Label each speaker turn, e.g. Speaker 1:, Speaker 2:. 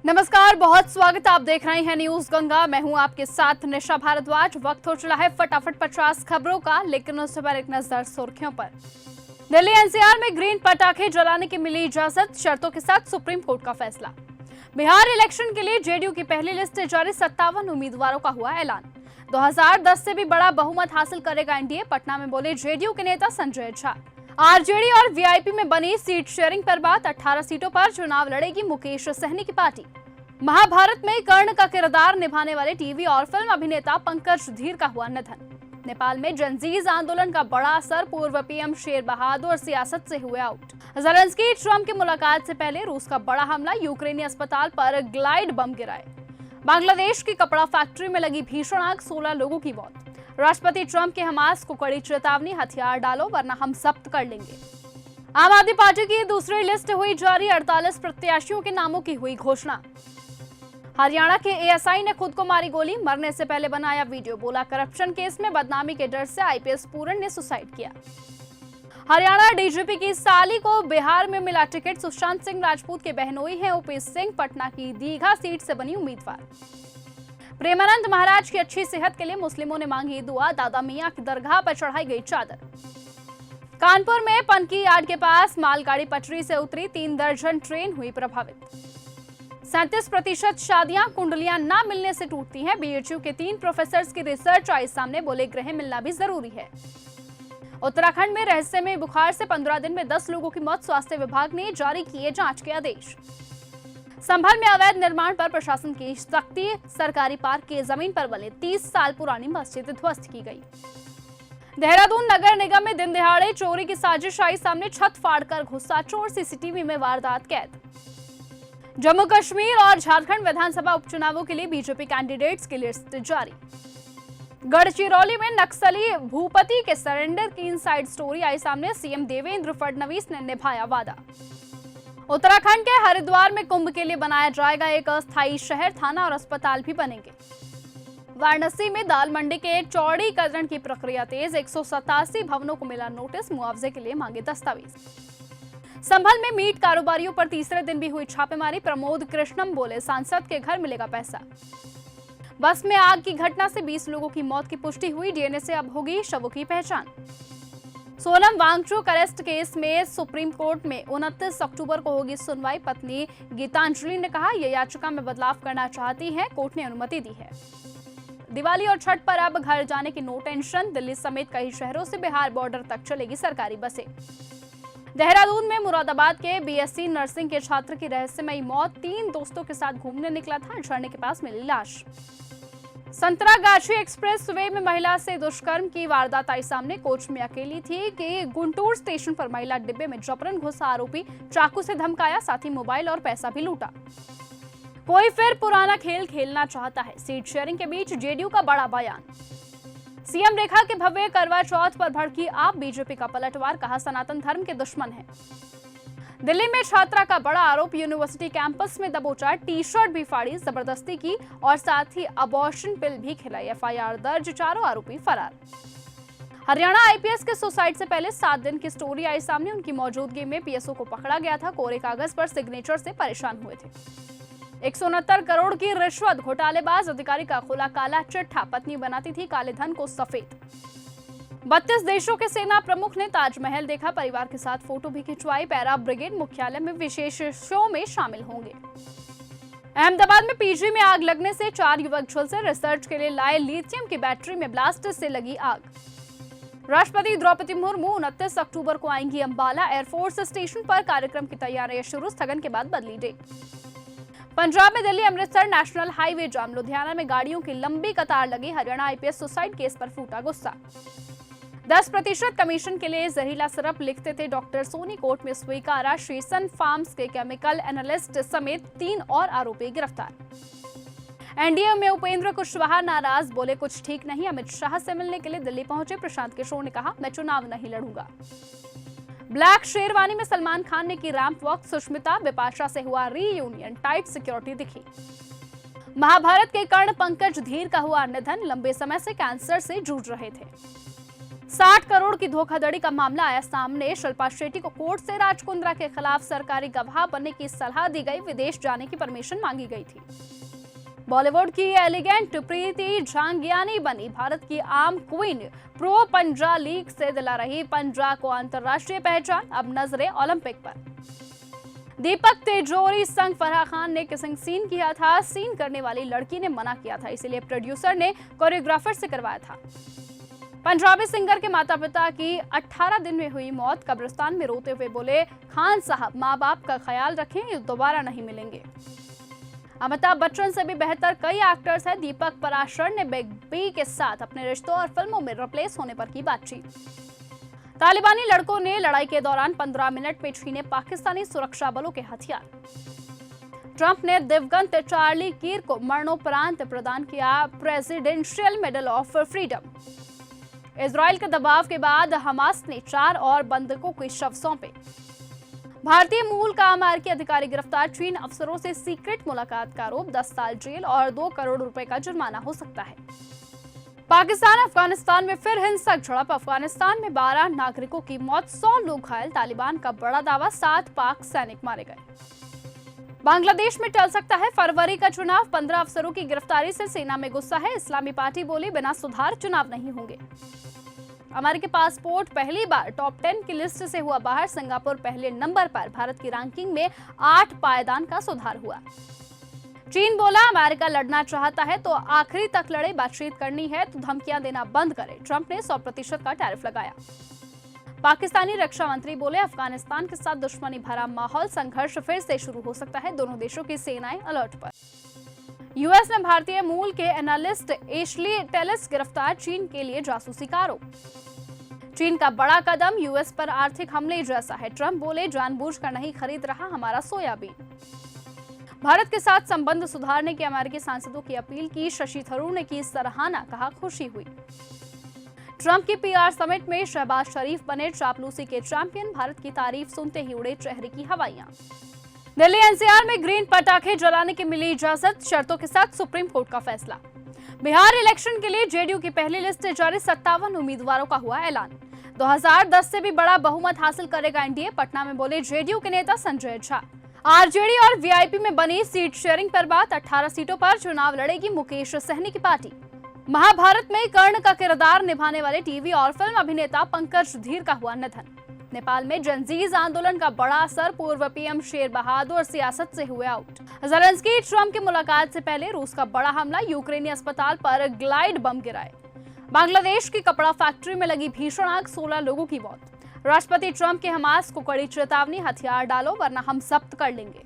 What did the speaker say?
Speaker 1: नमस्कार, बहुत स्वागत है। आप देख रहे हैं न्यूज गंगा। मैं हूं आपके साथ निशा भारद्वाज। वक्त हो चला है फटाफट 50 खबरों का, लेकिन उससे पहले एक नजर सुर्खियों पर। दिल्ली एनसीआर में ग्रीन पटाखे जलाने की मिली इजाजत, शर्तों के साथ सुप्रीम कोर्ट का फैसला। बिहार इलेक्शन के लिए जेडीयू की पहली लिस्ट जारी, 57 उम्मीदवारों का हुआ ऐलान। 2010 से भी बड़ा बहुमत हासिल करेगा एनडीए, पटना में बोले जेडीयू के नेता संजय झा। आरजेडी और वीआईपी में बनी सीट शेयरिंग पर बात, 18 सीटों पर चुनाव लड़ेगी मुकेश सहनी की पार्टी। महाभारत में कर्ण का किरदार निभाने वाले टीवी और फिल्म अभिनेता पंकज धीर का हुआ निधन। नेपाल में जनजीज आंदोलन का बड़ा असर, पूर्व पीएम शेर बहादुर सियासत से हुए आउट। ज़ेलेंस्की ट्रंप की मुलाकात से पहले रूस का बड़ा हमला, यूक्रेनी अस्पताल पर ग्लाइड बम गिराए। बांग्लादेश की कपड़ा फैक्ट्री में लगी भीषण आग, 16 लोगों की मौत। राष्ट्रपति ट्रंप के हमास को कड़ी चेतावनी, हथियार डालो वरना हम जब्त कर लेंगे। आम आदमी पार्टी की दूसरी लिस्ट हुई जारी, 48 प्रत्याशियों के नामों की हुई घोषणा। हरियाणा के एएसआई ने खुद को मारी गोली, मरने से पहले बनाया वीडियो, बोला करप्शन केस में बदनामी के डर से आईपीएस पूरन ने सुसाइड किया। हरियाणा डीजीपी की साली को बिहार में मिला टिकट, सुशांत सिंह राजपूत के बहनोई हैं ओपी सिंह, पटना की दीघा सीट से बनी उम्मीदवार। प्रेमानंद महाराज की अच्छी सेहत के लिए मुस्लिमों ने मांगी दुआ, दादा मियां की दरगाह पर चढ़ाई गई चादर। कानपुर में पनकी यार्ड के पास मालगाड़ी पटरी से उतरी, 3 दर्जन ट्रेन हुई प्रभावित। 37% शादियां कुंडलियां न मिलने से टूटती हैं, बीएचयू के 3 प्रोफेसर्स की रिसर्च आई सामने, बोले ग्रह मिलना भी जरूरी है। उत्तराखंड में रहस्यमय बुखार से 15 दिन में 10 लोगों की मौत, स्वास्थ्य विभाग ने जारी किए जांच के आदेश। संभल में अवैध निर्माण पर प्रशासन की सख्ती, सरकारी पार्क की जमीन पर बने 30 साल पुरानी मस्जिद ध्वस्त की गई। देहरादून नगर निगम में दिन दहाड़े चोरी की साजिश आई सामने, छत फाड़कर घुसा चोर, सीसीटीवी में वारदात कैद। जम्मू कश्मीर और झारखंड विधानसभा उपचुनावों के लिए बीजेपी कैंडिडेट्स की लिस्ट जारी। गढ़चिरौली में नक्सली भूपति के सरेंडर की इनसाइड स्टोरी आई सामने, सीएम देवेंद्र फडणवीस ने निभाया वादा। उत्तराखंड के हरिद्वार में कुंभ के लिए बनाया जाएगा एक अस्थायी शहर, थाना और अस्पताल भी बनेंगे। वाराणसी में दाल मंडी के चौड़ीकरण की प्रक्रिया तेज, 187 भवनों को मिला नोटिस, मुआवजे के लिए मांगे दस्तावेज। संभल में मीट कारोबारियों पर तीसरे दिन भी हुई छापेमारी, प्रमोद कृष्णम बोले सांसद के घर मिलेगा पैसा। बस में आग की घटना से 20 लोगों की मौत की पुष्टि हुई, डीएनए से अब होगी शवों की पहचान। सोनम वांगचुक अरेस्ट केस में सुप्रीम कोर्ट में 29 अक्टूबर को होगी सुनवाई, पत्नी गीतांजलि ने कहा ये याचिका में बदलाव करना चाहती है, कोर्ट ने अनुमति दी है। दिवाली और छठ पर अब घर जाने की नो टेंशन, दिल्ली समेत कई शहरों से बिहार बॉर्डर तक चलेगी सरकारी बसें। देहरादून में मुरादाबाद के बीएससी नर्सिंग के छात्र की रहस्यमयी मौत, 3 दोस्तों के साथ घूमने निकला था, झरने के पास मिली लाश। संतरागाछी एक्सप्रेस वे में महिला से दुष्कर्म की वारदात आई सामने, कोच में अकेली थी कि गुंटूर स्टेशन पर महिला डिब्बे में जबरन घुसा आरोपी, चाकू से धमकाया, साथ ही मोबाइल और पैसा भी लूटा। कोई फिर पुराना खेल खेलना चाहता है, सीट शेयरिंग के बीच जेडीयू का बड़ा बयान। सीएम रेखा के भव्य करवा चौथ पर भड़की आप, बीजेपी का पलटवार, कहा सनातन धर्म के दुश्मन है। दिल्ली में छात्रा का बड़ा आरोप, यूनिवर्सिटी कैंपस में दबोचा, टी-शर्ट भी फाड़ी, जबरदस्ती की और साथ ही अबॉर्शन पिल भी खिलाई, एफआईआर दर्ज, चारों आरोपी फरार। हरियाणा आईपीएस के सुसाइड से पहले 7 दिन की स्टोरी आई सामने, उनकी मौजूदगी में पीएसओ को पकड़ा गया था, कोरे कागज पर सिग्नेचर से परेशान हुए थे। 169 करोड़ की रिश्वत, घोटालेबाज अधिकारी का खुला काला चिट्ठा, पत्नी बनाती थी काले धन को सफेद। 32 देशों के सेना प्रमुख ने ताजमहल देखा, परिवार के साथ फोटो भी खिंचवाई, पैरा ब्रिगेड मुख्यालय में विशेष शो में शामिल होंगे। अहमदाबाद में पीजी में आग लगने से 4 युवक झुलसे, रिसर्च के लिए लाए लिथियम की बैटरी में ब्लास्ट से लगी आग। राष्ट्रपति द्रौपदी मुर्मू 29 अक्टूबर को आएंगी अंबाला, एयरफोर्स स्टेशन पर कार्यक्रम की तैयारियां शुरू, स्थगन के बाद बदली डेट। पंजाब में दिल्ली अमृतसर नेशनल हाईवे जाम, लुधियाना में गाड़ियों की लंबी कतार लगी, हरियाणा आईपीएस सुसाइड केस पर फूटा गुस्सा। 10% कमीशन के लिए जहरीला सिरप लिखते थे डॉक्टर सोनी, कोर्ट में स्वीकारा, श्रीसन फार्म्स के केमिकल एनालिस्ट समेत 3 और आरोपी गिरफ्तार। एनडीए में उपेंद्र कुशवाहा नाराज, बोले कुछ ठीक नहीं, अमित शाह से मिलने के लिए दिल्ली पहुंचे, प्रशांत किशोर ने कहा मैं चुनाव नहीं लड़ूंगा। ब्लैक शेरवानी में सलमान खान ने की रैंप वॉक, सुष्मिता बिपाशा से हुआ रीयूनियन, टाइट सिक्योरिटी दिखी। महाभारत के कर्ण पंकज धीर का हुआ निधन, लंबे समय से कैंसर से जूझ रहे थे। 60 करोड़ की धोखाधड़ी का मामला आया सामने। शिल्पा शेट्टी को कोर्ट से राज कुंद्रा के खिलाफ सरकारी गवाह बनने की सलाह दी गई। विदेश जाने की परमिशन मांगी गई थी। बॉलीवुड की एलिगेंट प्रीति झांगियानी बनी भारत की आर्म क्वीन। प्रो पंजा लीग से दिला रही पंजा को अंतर्राष्ट्रीय पहचान। अब नजरें ओलंपिक पर। दीपक तिजोरी संग फराह खान ने किसिंग सीन किया था। सीन करने वाली लड़की ने मना किया था, इसीलिए प्रोड्यूसर ने कोरियोग्राफर से करवाया था। पंजाबी सिंगर के माता पिता की 18 दिन में हुई मौत। कब्रिस्तान में रोते हुए बोले, खान साहब माँ बाप का ख्याल रखें, ये दोबारा नहीं मिलेंगे। अमिताभ बच्चन से भी बेहतर कई एक्टर्स हैं। दीपक पराशर ने बिग बी के साथ अपने रिश्तों और फिल्मों में रिप्लेस होने पर की बातचीत। तालिबानी लड़कों ने लड़ाई के दौरान 15 मिनट में छीने पाकिस्तानी सुरक्षा बलों के हथियार। ट्रंप ने दिवंगत चार्ली कीर को मरणोपरांत प्रदान किया presidential medal of freedom. Israel के दबाव के बाद हमास ने 4 और बंधकों के शव सौंपे। भारतीय मूल का अमेरिकी अधिकारी गिरफ्तार। चीन अफसरों से सीक्रेट मुलाकात का आरोप। 10 साल जेल और 2 करोड़ रुपए का जुर्माना हो सकता है। पाकिस्तान अफगानिस्तान में फिर हिंसक झड़प। अफगानिस्तान में 12 नागरिकों की मौत, 100 लोग घायल। तालिबान का बड़ा दावा, 7 पाक सैनिक मारे गए। बांग्लादेश में टल सकता है फरवरी का चुनाव। 15 अफसरों की गिरफ्तारी से सेना में गुस्सा है। इस्लामी पार्टी बोली, बिना सुधार चुनाव नहीं होंगे। अमेरिकी पासपोर्ट पहली बार टॉप 10 की लिस्ट से हुआ बाहर। सिंगापुर पहले नंबर पर। भारत की रैंकिंग में 8 पायदान का सुधार हुआ। चीन बोला, अमेरिका लड़ना चाहता है तो आखिरी तक लड़े, बातचीत करनी है तो धमकियां देना बंद करे। ट्रंप ने 100% का टैरिफ लगाया। पाकिस्तानी रक्षा मंत्री बोले, अफगानिस्तान के साथ दुश्मनी भरा माहौल, संघर्ष फिर से शुरू हो सकता है। दोनों देशों की सेनाएं अलर्ट पर। यूएस में भारतीय मूल के एनालिस्ट एशली टेलिस गिरफ्तार। चीन के लिए जासूसी का आरोप। चीन का बड़ा कदम यूएस पर आर्थिक हमले जैसा है। ट्रंप बोले, जानबूझकर नहीं खरीद रहा हमारा सोयाबीन। भारत के साथ संबंध सुधारने की अमेरिकी सांसदों की अपील की। शशि थरूर ने की सराहना, कहा खुशी हुई। ट्रंप की पीआर समिट में शहबाज शरीफ बने चापलूसी के चैंपियन। भारत की तारीफ सुनते ही उड़े चेहरे की हवाइयां। दिल्ली एनसीआर में ग्रीन पटाखे जलाने की मिली इजाजत, शर्तों के साथ सुप्रीम कोर्ट का फैसला। बिहार इलेक्शन के लिए जेडीयू की पहली लिस्ट जारी। 57 उम्मीदवारों का हुआ ऐलान। 2010 से भी बड़ा बहुमत हासिल करेगा एनडीए। पटना में बोले जेडीयू के नेता संजय झा। आरजेडी और वीआईपी में बनी सीट शेयरिंग पर बात। 18 सीटों पर चुनाव लड़ेगी मुकेश सहनी की पार्टी। महाभारत में कर्ण का किरदार निभाने वाले टीवी और फिल्म अभिनेता पंकज धीर का हुआ निधन। नेपाल में जनजीज आंदोलन का बड़ा असर। पूर्व पीएम शेर बहादुर सियासत से हुए आउट। ज़ेलेंस्की ट्रंप की मुलाकात से पहले रूस का बड़ा हमला। यूक्रेनी अस्पताल पर ग्लाइड बम गिराए। बांग्लादेश की कपड़ा फैक्ट्री में लगी भीषण आग, 16 लोगों की मौत। राष्ट्रपति ट्रंप के हमास को कड़ी चेतावनी, हथियार डालो वरना हम जब्त कर लेंगे।